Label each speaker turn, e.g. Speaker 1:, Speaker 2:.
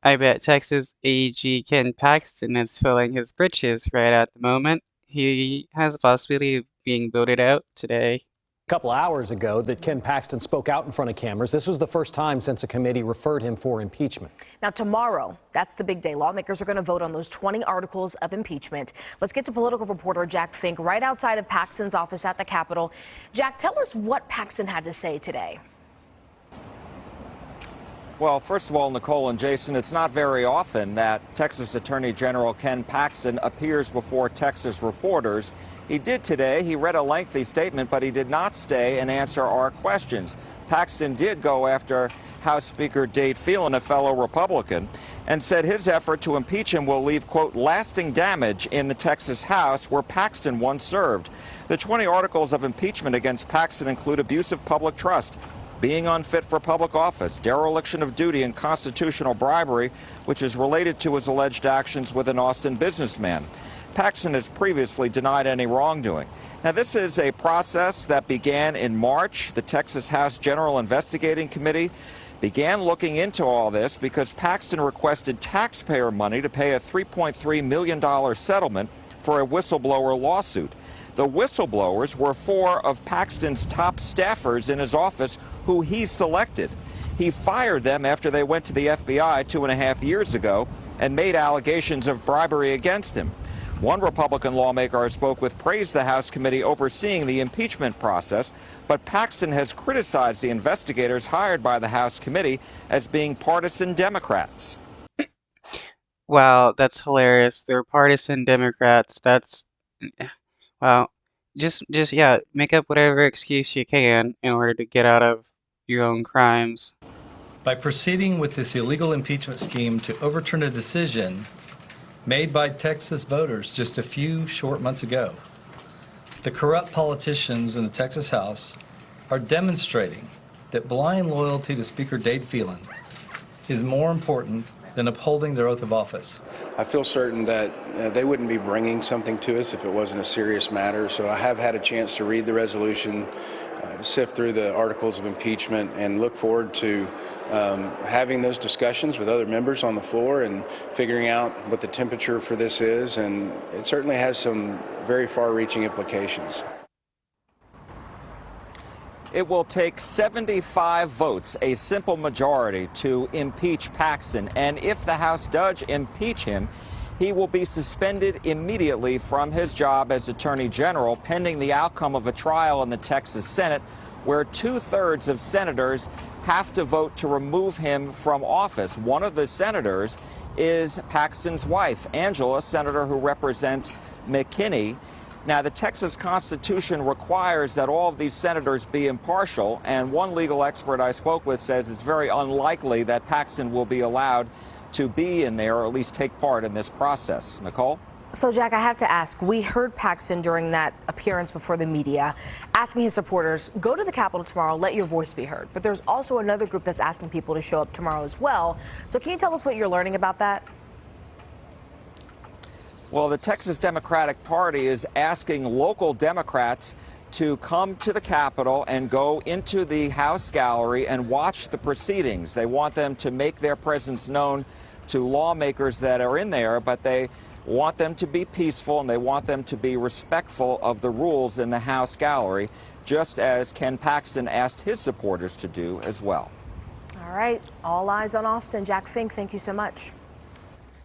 Speaker 1: I bet Texas AG Ken Paxton is filling his britches right at the moment. He has a possibility of being voted out today.
Speaker 2: Couple hours ago that Ken Paxton spoke out in front of cameras. This was the first time since a committee referred him for impeachment.
Speaker 3: Now tomorrow, that's the big day. Lawmakers are going to vote on those 20 articles of impeachment. Let's get to political reporter Jack Fink right outside of Paxton's office at the Capitol. Jack, tell us what Paxton had to say today.
Speaker 4: Well, first of all, Nicole and Jason, it's not very often that Texas Attorney General Ken Paxton appears before Texas reporters. He did today. He read a lengthy statement, but he did not stay and answer our questions. Paxton did go after House Speaker Dade Phelan, a fellow Republican, and said his effort to impeach him will leave, quote, lasting damage in the Texas House where Paxton once served. The 20 articles of impeachment against Paxton include abuse of public trust, being unfit for public office, dereliction of duty, and constitutional bribery, which is related to his alleged actions with an Austin businessman. Paxton has previously denied any wrongdoing. Now, this is a process that began in March. The Texas House General Investigating Committee began looking into all this because Paxton requested taxpayer money to pay a $3.3 million settlement for a whistleblower lawsuit. The whistleblowers were 4 of Paxton's top staffers in his office who he selected. He fired them after they went to the FBI 2.5 years ago and made allegations of bribery against him. One Republican lawmaker I spoke with praised the House committee overseeing the impeachment process, but Paxton has criticized the investigators hired by the House committee as being partisan Democrats.
Speaker 1: Wow, that's hilarious. They're partisan Democrats. Well, yeah, make up whatever excuse you can in order to get out of your own crimes.
Speaker 5: By proceeding with this illegal impeachment scheme to overturn a decision made by Texas voters just a few short months ago, the corrupt politicians in the Texas House are demonstrating that blind loyalty to Speaker Dade Phelan is more important than upholding their oath of office.
Speaker 6: I feel certain that they wouldn't be bringing something to us if it wasn't a serious matter, so I have had a chance to read the resolution, sift through the articles of impeachment, and look forward to having those discussions with other members on the floor and figuring out what the temperature for this is, and it certainly has some very far-reaching implications.
Speaker 4: It will take 75 votes, a simple majority, to impeach Paxton. And if the House does impeach him, he will be suspended immediately from his job as Attorney General, pending the outcome of a trial in the Texas Senate, where 2/3 of senators have to vote to remove him from office. One of the senators is Paxton's wife, Angela, senator who represents McKinney. Now, the Texas Constitution requires that all of these senators be impartial, and one legal expert I spoke with says it's very unlikely that Paxton will be allowed to be in there or at least take part in this process. Nicole?
Speaker 3: So, Jack, I have to ask, we heard Paxton during that appearance before the media asking his supporters, go to the Capitol tomorrow, let your voice be heard. But there's also another group that's asking people to show up tomorrow as well. So can you tell us what you're learning about that?
Speaker 4: Well, the Texas Democratic Party is asking local Democrats to come to the Capitol and go into the House gallery and watch the proceedings. They want them to make their presence known to lawmakers that are in there, but they want them to be peaceful and they want them to be respectful of the rules in the House gallery, just as Ken Paxton asked his supporters to do as well.
Speaker 3: All right, all eyes on Austin. Jack Fink, thank you so much.